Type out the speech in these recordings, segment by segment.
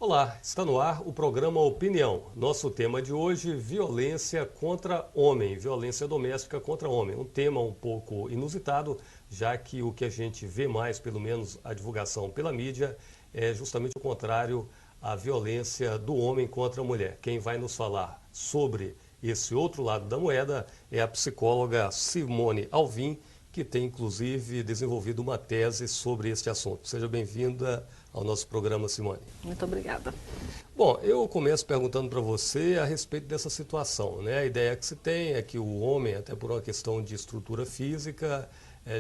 Olá, está no ar o programa Opinião. Nosso tema de hoje, violência contra homem, violência doméstica contra homem. Um tema um pouco inusitado, já que o que a gente vê mais, pelo menos a divulgação pela mídia, é justamente o contrário à violência do homem contra a mulher. Quem vai nos falar sobre esse outro lado da moeda é a psicóloga Simone Alvim, que tem inclusive desenvolvido uma tese sobre este assunto. Seja bem-vinda ao nosso programa, Simone. Muito obrigada. Bom, eu começo perguntando para você a respeito dessa situação, né? A ideia que se tem é que o homem, até por uma questão de estrutura física,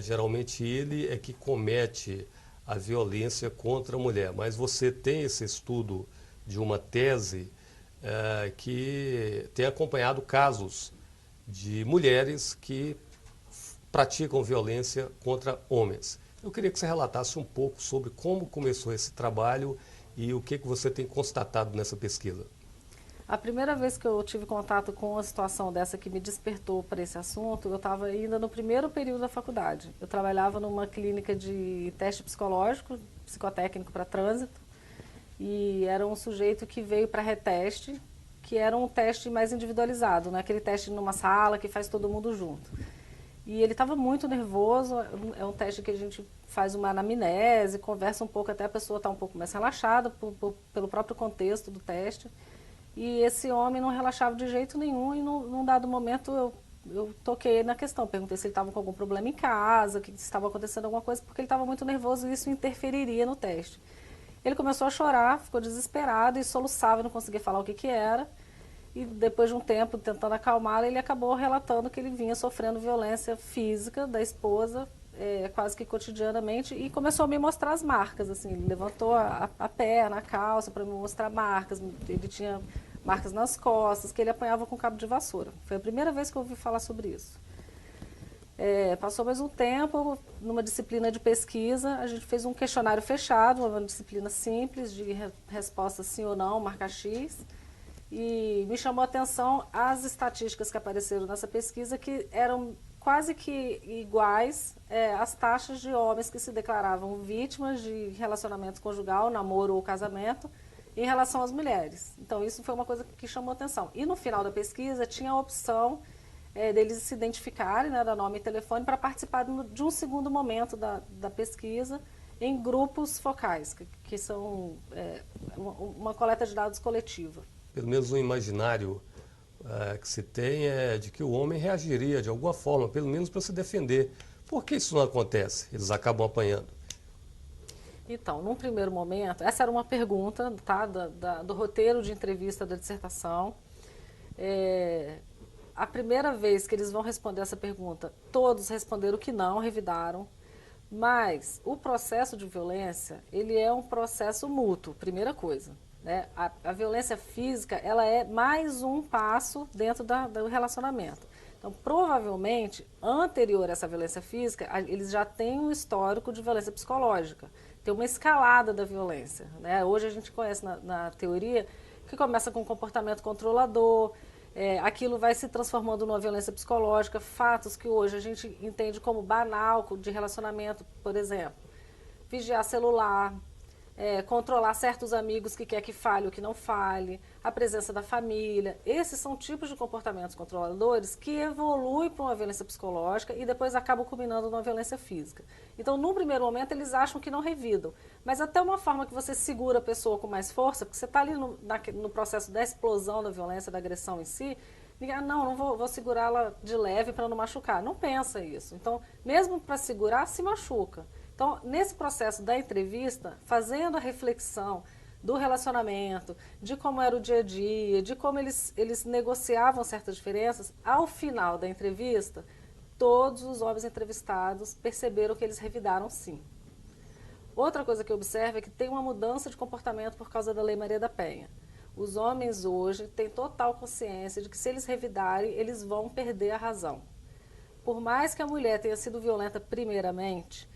geralmente ele é que comete a violência contra a mulher. Mas você tem esse estudo de uma tese que tem acompanhado casos de mulheres que praticam violência contra homens. Eu queria que você relatasse um pouco sobre como começou esse trabalho e o que você tem constatado nessa pesquisa. A primeira vez que eu tive contato com uma situação dessa que me despertou para esse assunto, eu estava ainda no primeiro período da faculdade. Eu trabalhava numa clínica de teste psicológico, psicotécnico para trânsito, e era um sujeito que veio para reteste, que era um teste mais individualizado, não é aquele teste numa sala que faz todo mundo junto. E ele estava muito nervoso, é um teste que a gente faz uma anamnese, conversa um pouco até a pessoa estar um pouco mais relaxada pelo próprio contexto do teste. E esse homem não relaxava de jeito nenhum e num dado momento eu toquei na questão, perguntei se ele estava com algum problema em casa, que se estava acontecendo alguma coisa, porque ele estava muito nervoso e isso interferiria no teste. Ele começou a chorar, ficou desesperado e soluçava e não conseguia falar o que era. E depois de um tempo tentando acalmá-la, ele acabou relatando que ele vinha sofrendo violência física da esposa, quase que cotidianamente, e começou a me mostrar as marcas. Assim, ele levantou a perna, a calça para me mostrar marcas. Ele tinha marcas nas costas, que ele apanhava com cabo de vassoura. Foi a primeira vez que eu ouvi falar sobre isso. Passou mais um tempo, numa disciplina de pesquisa, a gente fez um questionário fechado, uma disciplina simples, de resposta sim ou não, marca X. E me chamou a atenção as estatísticas que apareceram nessa pesquisa, que eram quase que iguais às taxas de homens que se declaravam vítimas de relacionamento conjugal, namoro ou casamento, em relação às mulheres. Então, isso foi uma coisa que chamou a atenção. E no final da pesquisa, tinha a opção deles se identificarem, né, dar nome e telefone, para participar de um segundo momento da pesquisa em grupos focais, que são uma coleta de dados coletiva. Pelo menos um imaginário que se tem é de que o homem reagiria de alguma forma, pelo menos para se defender. Por que isso não acontece? Eles acabam apanhando. Então, num primeiro momento, essa era uma pergunta, tá, do roteiro de entrevista da dissertação. A primeira vez que eles vão responder essa pergunta, todos responderam que não, revidaram. Mas o processo de violência, ele é um processo mútuo, primeira coisa. Né? A violência física, ela é mais um passo dentro do relacionamento. Então, provavelmente, anterior a essa violência física, eles já têm um histórico de violência psicológica. Tem uma escalada da violência. Né? Hoje a gente conhece na teoria que começa com um comportamento controlador, aquilo vai se transformando numa violência psicológica, fatos que hoje a gente entende como banal de relacionamento, por exemplo, vigiar celular, controlar certos amigos que quer que fale ou que não fale, a presença da família. Esses são tipos de comportamentos controladores que evoluem para uma violência psicológica e depois acabam culminando numa violência física. Então, num primeiro momento, eles acham que não revidam. Mas até uma forma que você segura a pessoa com mais força, porque você está ali no processo da explosão da violência, da agressão em si, não vou segurá-la de leve para não machucar. Não pensa isso. Então, mesmo para segurar, se machuca. Então, nesse processo da entrevista, fazendo a reflexão do relacionamento, de como era o dia a dia, de como eles negociavam certas diferenças, ao final da entrevista, todos os homens entrevistados perceberam que eles revidaram sim. Outra coisa que eu observo é que tem uma mudança de comportamento por causa da Lei Maria da Penha. Os homens hoje têm total consciência de que se eles revidarem, eles vão perder a razão. Por mais que a mulher tenha sido violenta primeiramente,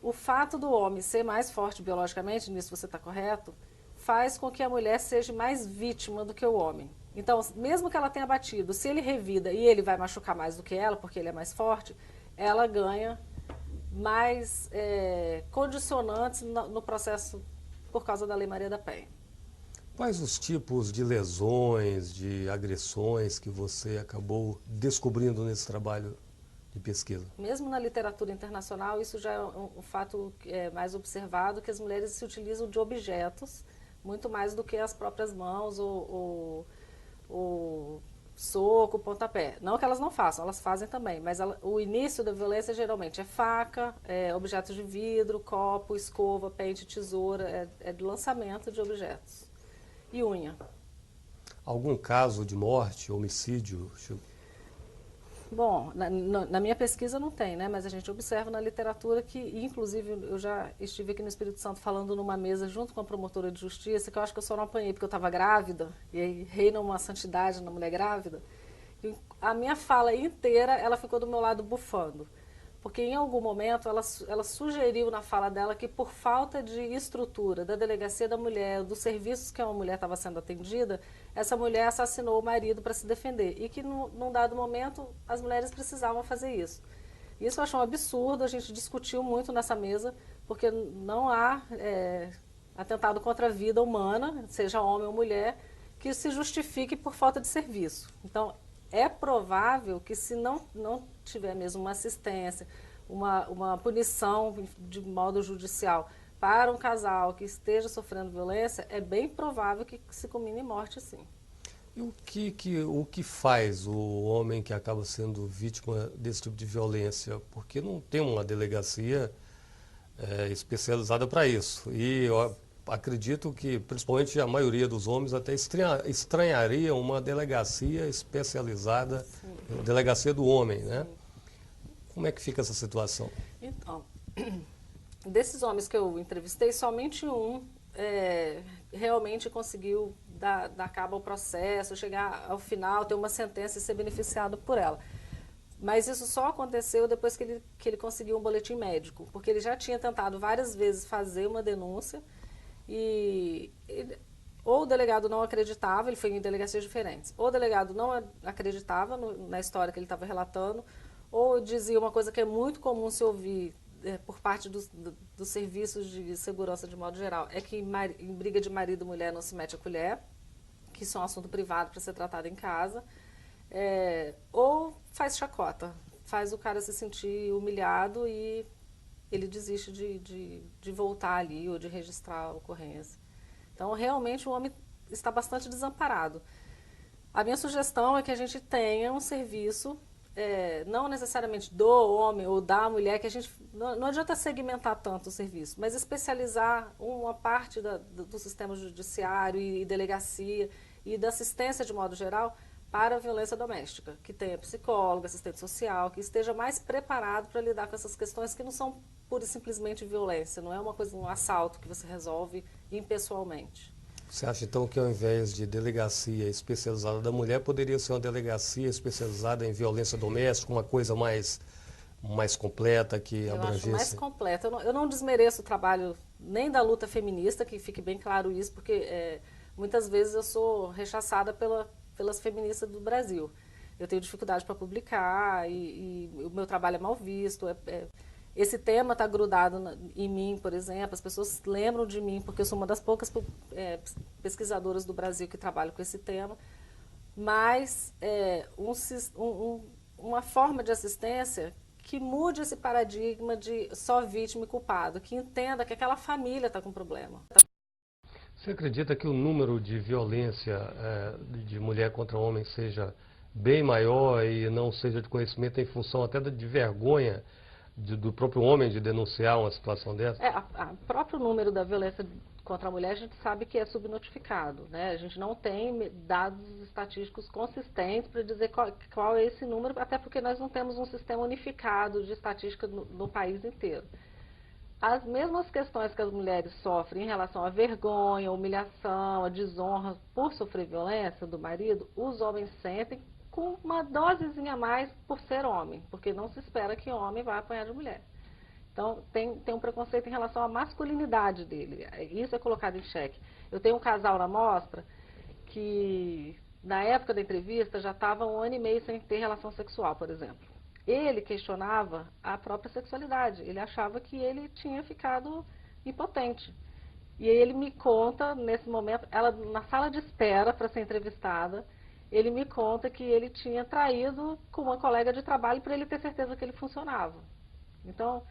o fato do homem ser mais forte biologicamente, nisso você está correto, faz com que a mulher seja mais vítima do que o homem. Então, mesmo que ela tenha batido, se ele revida e ele vai machucar mais do que ela, porque ele é mais forte, ela ganha mais condicionantes no processo por causa da Lei Maria da Penha. Quais os tipos de lesões, de agressões que você acabou descobrindo nesse trabalho de pesquisa? Mesmo na literatura internacional, isso já é um fato mais observado, que as mulheres se utilizam de objetos muito mais do que as próprias mãos ou soco, pontapé. Não que elas não façam, elas fazem também, mas o início da violência geralmente é faca, objetos de vidro, copo, escova, pente, tesoura, é de lançamento de objetos. E unha. Algum caso de morte, homicídio? Bom, na minha pesquisa não tem, né? Mas a gente observa na literatura que, inclusive, eu já estive aqui no Espírito Santo falando numa mesa junto com a promotora de justiça, que eu acho que eu só não apanhei porque eu estava grávida, e aí reina uma santidade na mulher grávida. E a minha fala inteira, ela ficou do meu lado bufando. Porque em algum momento ela sugeriu na fala dela que por falta de estrutura da delegacia da mulher, dos serviços que uma mulher estava sendo atendida, essa mulher assassinou o marido para se defender. E que num dado momento as mulheres precisavam fazer isso. Isso eu acho um absurdo, a gente discutiu muito nessa mesa, porque não há atentado contra a vida humana, seja homem ou mulher, que se justifique por falta de serviço. Então, é provável que se não tiver mesmo uma assistência, uma punição de modo judicial para um casal que esteja sofrendo violência, é bem provável que se culmine em morte, sim. E o que faz o homem que acaba sendo vítima desse tipo de violência? Porque não tem uma delegacia especializada para isso. E eu acredito que, principalmente a maioria dos homens, até estranharia uma delegacia especializada, delegacia do homem, né? Como é que fica essa situação? Então, desses homens que eu entrevistei, somente um realmente conseguiu dar cabo ao processo, chegar ao final, ter uma sentença e ser beneficiado por ela. Mas isso só aconteceu depois que ele conseguiu um boletim médico, porque ele já tinha tentado várias vezes fazer uma denúncia ou o delegado não acreditava, ele foi em delegacias diferentes, ou o delegado não acreditava na história que ele estava relatando, ou dizia uma coisa que é muito comum se ouvir por parte dos serviços de segurança de modo geral, é que em briga de marido e mulher não se mete a colher, que isso é um assunto privado para ser tratado em casa, ou faz chacota, faz o cara se sentir humilhado e ele desiste de voltar ali ou de registrar a ocorrência. Então, realmente, o homem está bastante desamparado. A minha sugestão é que a gente tenha um serviço, não necessariamente do homem ou da mulher, que a gente não adianta segmentar tanto o serviço, mas especializar uma parte do sistema judiciário e delegacia e da assistência de modo geral para a violência doméstica, que tenha psicólogo, assistente social, que esteja mais preparado para lidar com essas questões que não são pura e simplesmente violência, não é uma coisa, um assalto que você resolve impessoalmente. Você acha então que ao invés de delegacia especializada da mulher, poderia ser uma delegacia especializada em violência doméstica, uma coisa mais completa, que abrangesse? Eu acho mais completa. Eu não desmereço o trabalho nem da luta feminista, que fique bem claro isso, porque muitas vezes eu sou rechaçada pelas feministas do Brasil. Eu tenho dificuldade para publicar e o meu trabalho é mal visto. Esse tema está grudado em mim, por exemplo. As pessoas lembram de mim porque eu sou uma das poucas pesquisadoras do Brasil que trabalham com esse tema. Mas uma forma de assistência que mude esse paradigma de só vítima e culpado, que entenda que aquela família está com problema. Você acredita que o número de violência de mulher contra homem seja bem maior e não seja de conhecimento em função até de vergonha do próprio homem de denunciar uma situação dessa? O próprio número da violência contra a mulher a gente sabe que é subnotificado, né? A gente não tem dados estatísticos consistentes para dizer qual é esse número, até porque nós não temos um sistema unificado de estatística no país inteiro. As mesmas questões que as mulheres sofrem em relação à vergonha, à humilhação, à desonra por sofrer violência do marido, os homens sentem com uma dosezinha a mais por ser homem, porque não se espera que homem vá apanhar de mulher. Então, tem um preconceito em relação à masculinidade dele. Isso é colocado em xeque. Eu tenho um casal na mostra que, na época da entrevista, já estava 1 ano e meio sem ter relação sexual, por exemplo. Ele questionava a própria sexualidade. Ele achava que ele tinha ficado impotente. E aí ele me conta, nesse momento, ela na sala de espera para ser entrevistada, ele me conta que ele tinha traído com uma colega de trabalho para ele ter certeza que ele funcionava. Então,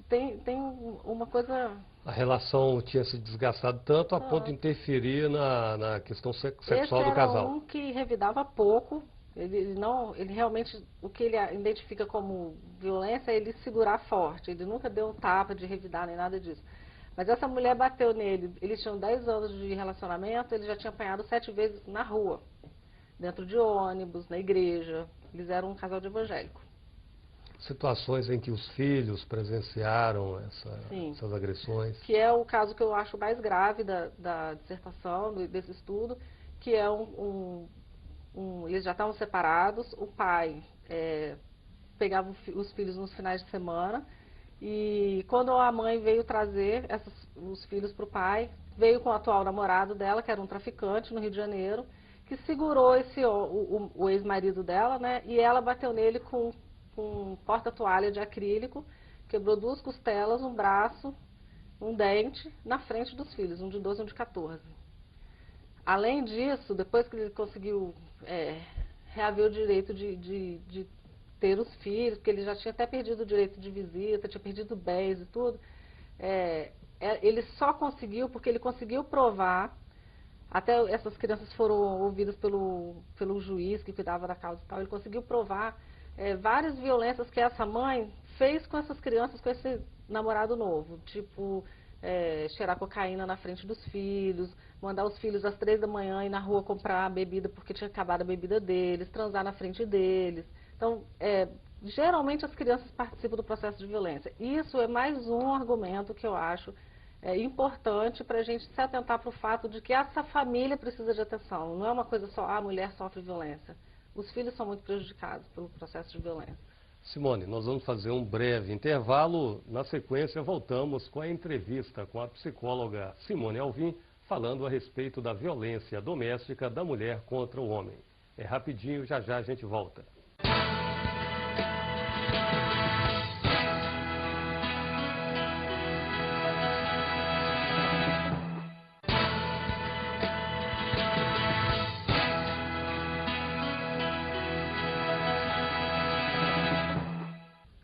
tem uma coisa... A relação tinha se desgastado tanto a ponto de Tanto. interferir na questão Esse sexual do era casal. um que revidava pouco. Ele não, ele realmente, o que ele identifica como violência é ele segurar forte. Ele nunca deu um tapa de revidar nem nada disso. Mas essa mulher bateu nele. Eles tinham 10 anos de relacionamento, ele já tinha apanhado 7 vezes na rua, dentro de ônibus, na igreja. Eles eram um casal de evangélico. Situações em que os filhos presenciaram Sim. essas agressões. Que é o caso que eu acho mais grave da dissertação, desse estudo, que é eles já estavam separados, o pai pegava os filhos nos finais de semana, e quando a mãe veio trazer os filhos para o pai, veio com o atual namorado dela, que era um traficante no Rio de Janeiro, que segurou o ex-marido dela, né, e ela bateu nele com um porta-toalha de acrílico, quebrou 2 costelas, um braço, um dente, na frente dos filhos, um de 12 e um de 14. Além disso, depois que ele conseguiu reaver o direito de ter os filhos, porque ele já tinha até perdido o direito de visita, tinha perdido bens e tudo, ele só conseguiu porque ele conseguiu provar, até essas crianças foram ouvidas pelo juiz que cuidava da causa e tal, ele conseguiu provar várias violências que essa mãe fez com essas crianças, com esse namorado novo, tipo cheirar cocaína na frente dos filhos, mandar os filhos às 3 da manhã ir na rua comprar bebida porque tinha acabado a bebida deles, transar na frente deles. Então, geralmente as crianças participam do processo de violência. Isso é mais um argumento que eu acho importante para a gente se atentar para o fato de que essa família precisa de atenção. Não é uma coisa só, a mulher sofre violência. Os filhos são muito prejudicados pelo processo de violência. Simone, nós vamos fazer um breve intervalo. Na sequência, voltamos com a entrevista com a psicóloga Simone Alvim, falando a respeito da violência doméstica da mulher contra o homem. É rapidinho, já já a gente volta.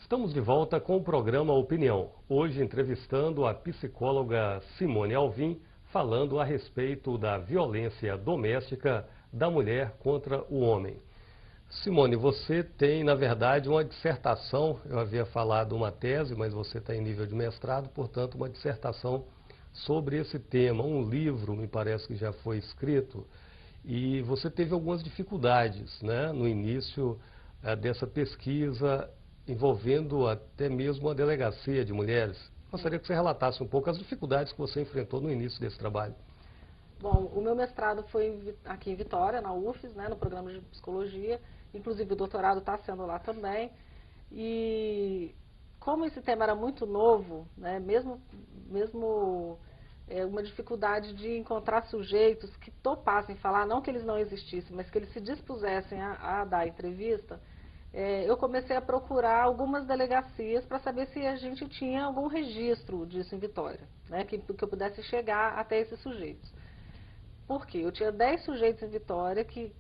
Estamos de volta com o programa Opinião. Hoje entrevistando a psicóloga Simone Alvim, falando a respeito da violência doméstica da mulher contra o homem. Simone, você tem, na verdade, uma dissertação, eu havia falado uma tese, mas você está em nível de mestrado, portanto, uma dissertação sobre esse tema. Um livro, me parece que já foi escrito, e você teve algumas dificuldades, né, no início dessa pesquisa, envolvendo até mesmo a delegacia de mulheres. Gostaria que você relatasse um pouco as dificuldades que você enfrentou no início desse trabalho. Bom, o meu mestrado foi aqui em Vitória, na UFES, né, no programa de psicologia. Inclusive o doutorado está sendo lá também. E como esse tema era muito novo, né, mesmo uma dificuldade de encontrar sujeitos que topassem falar, não que eles não existissem, mas que eles se dispusessem a dar entrevista, eu comecei a procurar algumas delegacias para saber se a gente tinha algum registro disso em Vitória, né, que eu pudesse chegar até esses sujeitos. Por quê? Eu tinha 10 sujeitos em Vitória que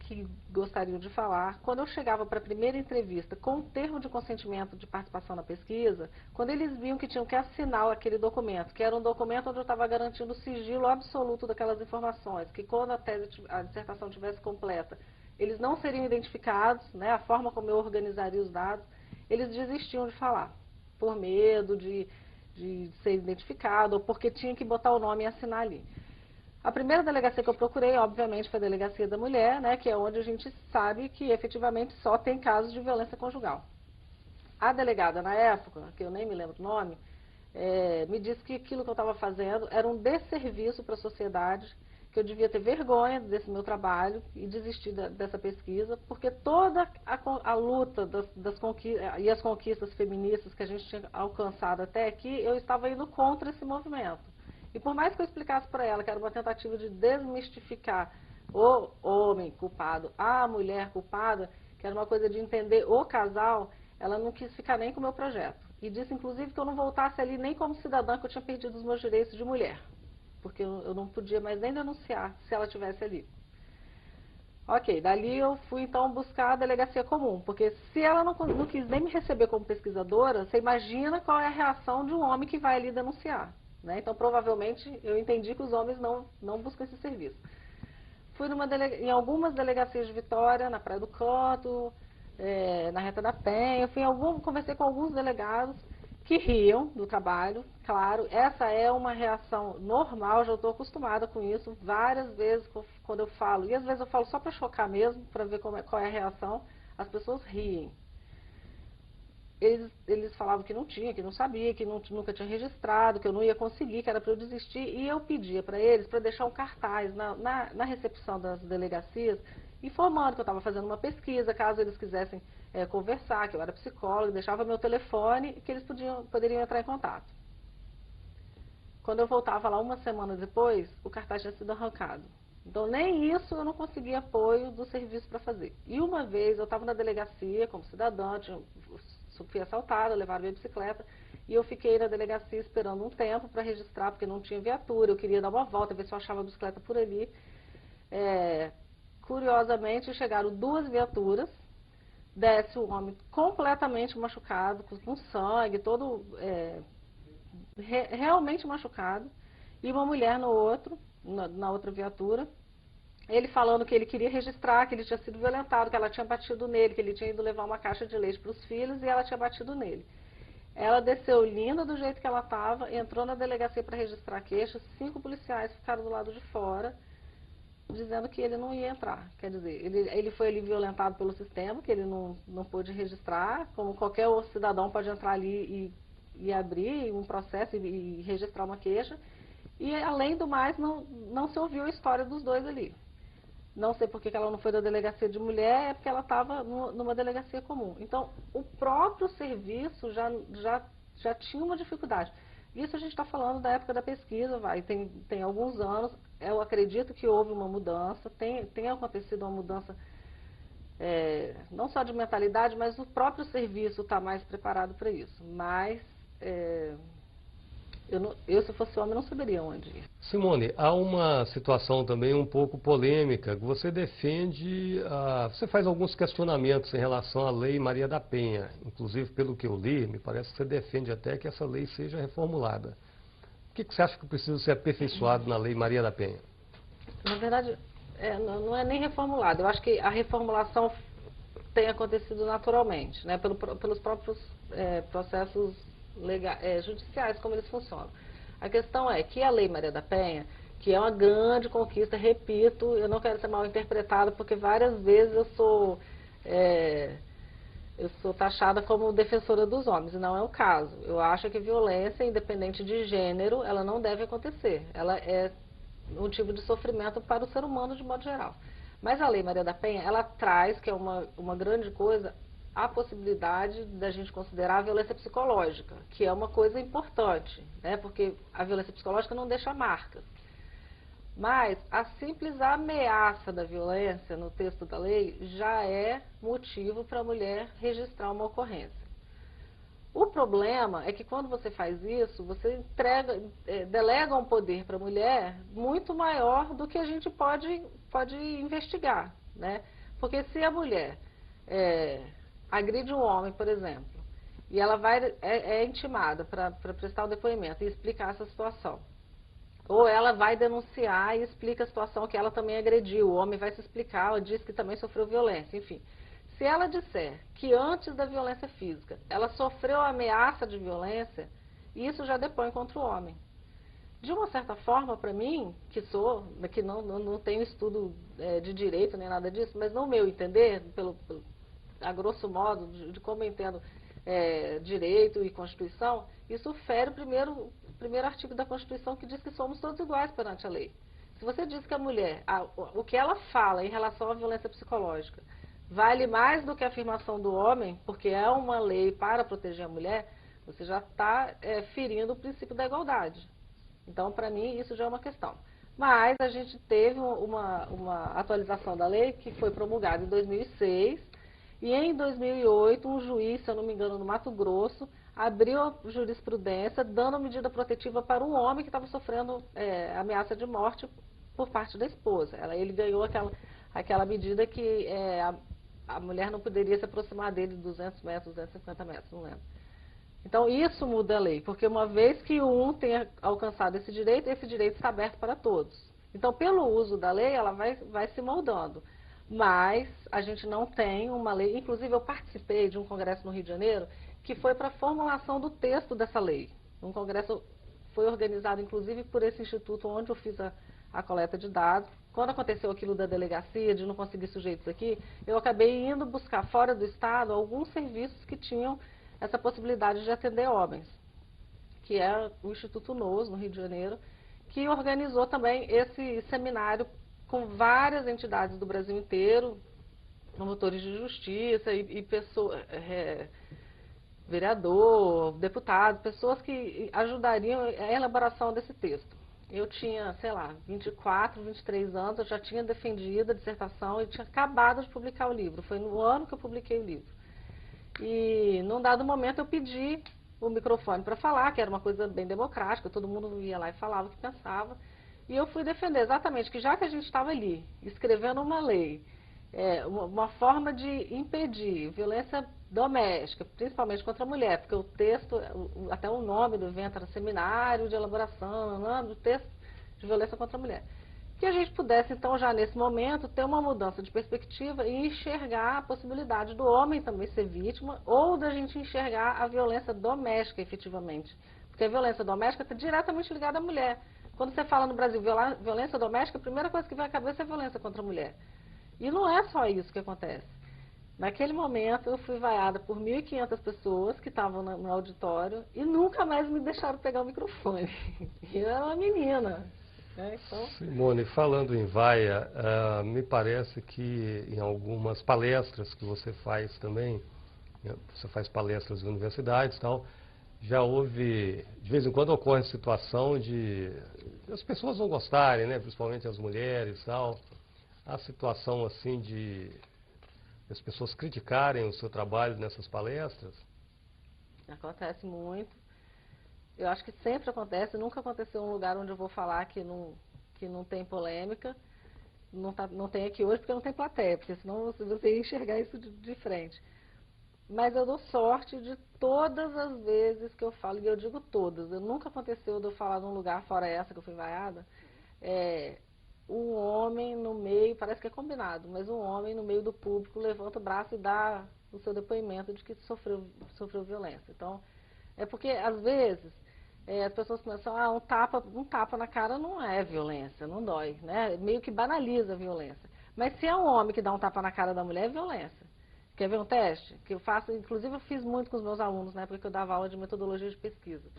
gostariam de falar. Quando eu chegava para a primeira entrevista com o termo de consentimento de participação na pesquisa, quando eles viam que tinham que assinar aquele documento, que era um documento onde eu estava garantindo o sigilo absoluto daquelas informações, que quando a dissertação estivesse completa, eles não seriam identificados, né, a forma como eu organizaria os dados, eles desistiam de falar, por medo de ser identificado, ou porque tinha que botar o nome e assinar ali. A primeira delegacia que eu procurei, obviamente, foi a Delegacia da Mulher, né, que é onde a gente sabe que efetivamente só tem casos de violência conjugal. A delegada, na época, que eu nem me lembro o nome, me disse que aquilo que eu estava fazendo era um desserviço para a sociedade, que eu devia ter vergonha desse meu trabalho e desistir dessa pesquisa, porque toda a luta e as conquistas feministas que a gente tinha alcançado até aqui, eu estava indo contra esse movimento. E por mais que eu explicasse para ela que era uma tentativa de desmistificar o homem culpado, a mulher culpada, que era uma coisa de entender o casal, ela não quis ficar nem com o meu projeto. e disse, inclusive, que eu não voltasse ali nem como cidadã, que eu tinha perdido os meus direitos de mulher, porque eu não podia mais nem denunciar se ela estivesse ali. Ok, dali eu fui então buscar a delegacia comum, porque se ela não quis nem me receber como pesquisadora, você imagina qual é a reação de um homem que vai ali denunciar, né? Então provavelmente eu entendi que os homens não buscam esse serviço. Fui em algumas delegacias de Vitória, na Praia do Canto, na Reta da Penha, conversei com alguns delegados que riam do trabalho, claro, essa é uma reação normal, já estou acostumada com isso, várias vezes quando eu falo, e às vezes eu falo só para chocar mesmo, para ver qual é a reação, as pessoas riem. Eles falavam que não tinha, que não sabia, que nunca tinha registrado, que eu não ia conseguir, que era para eu desistir, e eu pedia para eles para deixar um cartaz na recepção das delegacias, informando que eu estava fazendo uma pesquisa, caso eles quisessem conversar, que eu era psicóloga, deixava meu telefone e que eles poderiam entrar em contato. Quando eu voltava lá uma semana depois, o cartaz tinha sido arrancado. Então nem isso eu não conseguia apoio do serviço para fazer. E uma vez eu estava na delegacia como cidadã, fui assaltada, levaram minha bicicleta, e eu fiquei na delegacia esperando um tempo para registrar, porque não tinha viatura, eu queria dar uma volta, ver se eu achava a bicicleta por ali. Curiosamente, chegaram 2 viaturas, desce um homem completamente machucado, com sangue, todo realmente machucado, e uma mulher na outra viatura, ele falando que ele queria registrar, que ele tinha sido violentado, que ela tinha batido nele, que ele tinha ido levar uma caixa de leite para os filhos e ela tinha batido nele. Ela desceu linda do jeito que ela estava, entrou na delegacia para registrar a queixa, 5 policiais ficaram do lado de fora, dizendo que ele não ia entrar. Quer dizer, ele foi ali violentado pelo sistema, que ele não pôde registrar, como qualquer outro cidadão pode entrar ali e abrir um processo e registrar uma queixa. E, além do mais, não se ouviu a história dos dois ali. Não sei por que ela não foi da delegacia de mulher, é porque ela estava numa delegacia comum. Então, o próprio serviço já tinha uma dificuldade. Isso a gente está falando da época da pesquisa, tem alguns anos, eu acredito que houve uma mudança, tem acontecido uma mudança, não só de mentalidade, mas o próprio serviço está mais preparado para isso. Mas se fosse homem, não saberia onde ir. Simone, há uma situação também um pouco polêmica, que você defende, você faz alguns questionamentos em relação à Lei Maria da Penha, inclusive pelo que eu li, me parece que você defende até que essa lei seja reformulada. O que você acha que precisa ser aperfeiçoado na Lei Maria da Penha? Na verdade, não é nem reformulado, eu acho que a reformulação tem acontecido naturalmente, né, pelos próprios processos judiciais, como eles funcionam. A questão é que a Lei Maria da Penha, que é uma grande conquista, repito, eu não quero ser mal interpretada, porque várias vezes eu sou taxada como defensora dos homens, e não é o caso. Eu acho que violência, independente de gênero, ela não deve acontecer. Ela é um tipo de sofrimento para o ser humano de modo geral. Mas a Lei Maria da Penha, ela traz, que é uma grande coisa, a possibilidade da gente considerar a violência psicológica, que é uma coisa importante, né? Porque a violência psicológica não deixa marcas. Mas a simples ameaça da violência no texto da lei já é motivo para a mulher registrar uma ocorrência. O problema é que quando você faz isso, você delega um poder para a mulher muito maior do que a gente pode investigar, né? Porque se a mulher agride um homem, por exemplo, e ela é intimada para prestar o depoimento e explicar essa situação, ou ela vai denunciar e explica a situação que ela também agrediu, o homem vai se explicar, ou diz que também sofreu violência, enfim. Se ela disser que antes da violência física ela sofreu ameaça de violência, isso já depõe contra o homem. De uma certa forma, para mim, que não tenho estudo de direito nem nada disso, mas no meu entender, a grosso modo, de como eu entendo direito e Constituição, isso fere o primeiro artigo da Constituição, que diz que somos todos iguais perante a lei. Se você diz que a mulher, o que ela fala em relação à violência psicológica, vale mais do que a afirmação do homem, porque é uma lei para proteger a mulher, você já está ferindo o princípio da igualdade. Então, para mim, isso já é uma questão. Mas a gente teve uma atualização da lei que foi promulgada em 2006 E em 2008, um juiz, se eu não me engano, no Mato Grosso, abriu a jurisprudência dando medida protetiva para um homem que estava sofrendo ameaça de morte por parte da esposa. Ele ganhou aquela medida que a mulher não poderia se aproximar dele de 200 metros, 250 metros, não lembro. Então isso muda a lei, porque uma vez que um tenha alcançado esse direito está aberto para todos. Então, pelo uso da lei, ela vai se moldando. Mas a gente não tem uma lei. Inclusive, eu participei de um congresso no Rio de Janeiro que foi para a formulação do texto dessa lei. Um congresso foi organizado, inclusive, por esse instituto onde eu fiz a coleta de dados. Quando aconteceu aquilo da delegacia, de não conseguir sujeitos aqui, eu acabei indo buscar fora do estado alguns serviços que tinham essa possibilidade de atender homens, que é o Instituto NOS, no Rio de Janeiro, que organizou também esse seminário com várias entidades do Brasil inteiro, promotores de justiça e pessoas, vereador, deputado, pessoas que ajudariam a elaboração desse texto. Eu tinha, sei lá, 24, 23 anos, eu já tinha defendido a dissertação e tinha acabado de publicar o livro. Foi no ano que eu publiquei o livro. E, num dado momento, eu pedi o microfone para falar, que era uma coisa bem democrática, todo mundo ia lá e falava o que pensava. E eu fui defender exatamente que, já que a gente estava ali, escrevendo uma lei, uma forma de impedir violência doméstica, principalmente contra a mulher, porque o texto, até o nome do evento era Seminário de Elaboração, do texto de violência contra a mulher. Que a gente pudesse, então, já nesse momento, ter uma mudança de perspectiva e enxergar a possibilidade do homem também ser vítima, ou da gente enxergar a violência doméstica, efetivamente. Porque a violência doméstica está diretamente ligada à mulher. Quando você fala no Brasil violência doméstica, a primeira coisa que vem à cabeça é violência contra a mulher. E não é só isso que acontece. Naquele momento, eu fui vaiada por 1.500 pessoas que estavam no auditório e nunca mais me deixaram pegar o microfone. E eu era uma menina. Então... Simone, falando em vaia, me parece que em algumas palestras que você faz também, você faz palestras em universidades e tal, já houve, de vez em quando ocorre a situação de as pessoas não gostarem, né, principalmente as mulheres e tal, a situação assim de as pessoas criticarem o seu trabalho nessas palestras? Acontece muito. Eu acho que sempre acontece, nunca aconteceu um lugar onde eu vou falar que não tem polêmica. Não tem aqui hoje porque não tem plateia, porque senão você ia enxergar isso de frente. Mas eu dou sorte de todas as vezes que eu falo, e eu digo todas, nunca aconteceu de eu falar num lugar, fora essa que eu fui vaiada, um homem no meio, parece que é combinado, mas um homem no meio do público levanta o braço e dá o seu depoimento de que sofreu violência. Então, é porque, às vezes, as pessoas pensam, um tapa na cara não é violência, não dói, né? Meio que banaliza a violência. Mas se é um homem que dá um tapa na cara da mulher, é violência. Quer ver um teste? Que eu faço, inclusive eu fiz muito com os meus alunos, na época que eu dava aula de metodologia de pesquisa.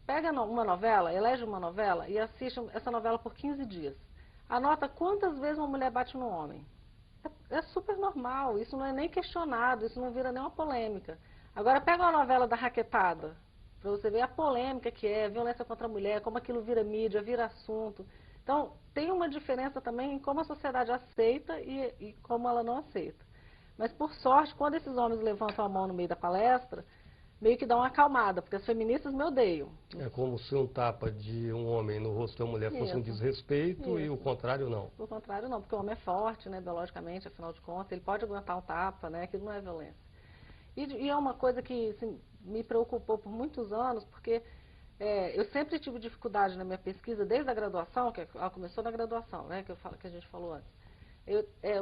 Pega uma novela, elege uma novela e assiste essa novela por 15 dias. Anota quantas vezes uma mulher bate no homem. É super normal, isso não é nem questionado, isso não vira nem uma polêmica. Agora pega uma novela da raquetada, para você ver a polêmica que é, a violência contra a mulher, como aquilo vira mídia, vira assunto. Então, tem uma diferença também em como a sociedade aceita e como ela não aceita. Mas, por sorte, quando esses homens levantam a mão no meio da palestra, meio que dá uma acalmada, porque as feministas me odeiam. É como se um tapa de um homem no rosto de uma mulher fosse um desrespeito e o contrário não. O contrário não, porque o homem é forte, né, biologicamente, afinal de contas, ele pode aguentar um tapa, né, aquilo não é violência. E é uma coisa que assim, me preocupou por muitos anos, porque eu sempre tive dificuldade na minha pesquisa, desde a graduação, que ela começou na graduação, né, que a gente falou antes.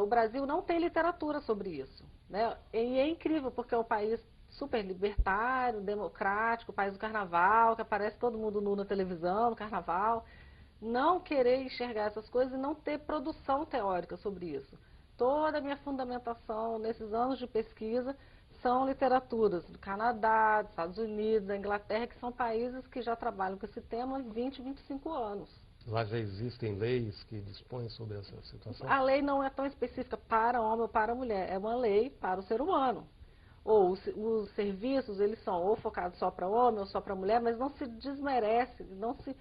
O Brasil não tem literatura sobre isso, né, e é incrível, porque é um país super libertário, democrático, país do carnaval, que aparece todo mundo nu na televisão, no carnaval. Não querer enxergar essas coisas e não ter produção teórica sobre isso. Toda a minha fundamentação nesses anos de pesquisa são literaturas do Canadá, dos Estados Unidos, da Inglaterra, que são países que já trabalham com esse tema há 20, 25 anos. Lá já existem leis que dispõem sobre essa situação? A lei não é tão específica para homem ou para mulher, é uma lei para o ser humano. Ou os serviços, eles são ou focados só para homem ou só para mulher, mas não se desmerece, não se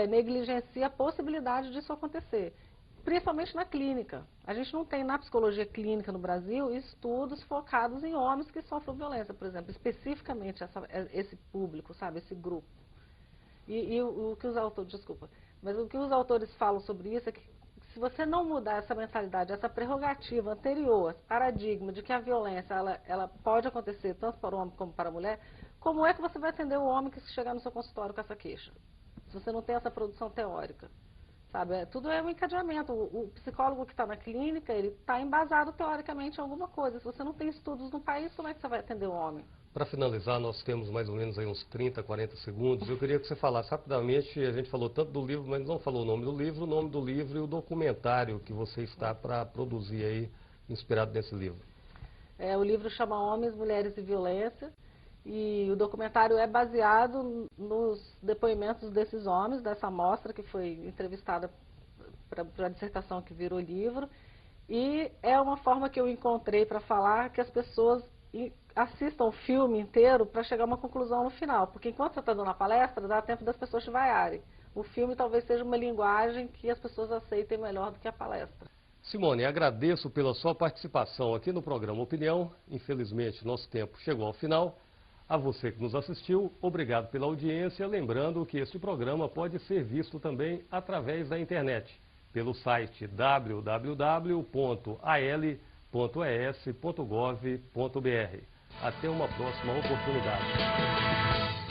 negligencia a possibilidade disso acontecer. principalmente na clínica. A gente não tem na psicologia clínica no Brasil estudos focados em homens que sofrem violência, por exemplo, especificamente esse público, sabe, esse grupo. E o que os autores, desculpa, mas o que os autores falam sobre isso é que se você não mudar essa mentalidade, essa prerrogativa anterior, esse paradigma de que a violência ela pode acontecer tanto para o homem como para a mulher, como é que você vai atender o homem que chegar no seu consultório com essa queixa? Se você não tem essa produção teórica. Sabe? Tudo é um encadeamento. O psicólogo que está na clínica, ele está embasado teoricamente em alguma coisa. Se você não tem estudos no país, como é que você vai atender o homem? Para finalizar, nós temos mais ou menos aí uns 30, 40 segundos. Eu queria que você falasse rapidamente, a gente falou tanto do livro, mas não falou o nome do livro e o documentário que você está para produzir aí, inspirado nesse livro. O livro chama Homens, Mulheres e Violência. E o documentário é baseado nos depoimentos desses homens, dessa amostra que foi entrevistada para a dissertação que virou livro. E é uma forma que eu encontrei para falar que as pessoas assistam o filme inteiro para chegar a uma conclusão no final. Porque enquanto você está dando a palestra, dá tempo das pessoas te vaiarem. O filme talvez seja uma linguagem que as pessoas aceitem melhor do que a palestra. Simone, agradeço pela sua participação aqui no programa Opinião. Infelizmente, nosso tempo chegou ao final. A você que nos assistiu, obrigado pela audiência. Lembrando que este programa pode ser visto também através da internet, pelo site www.al.es.gov.br. Até uma próxima oportunidade.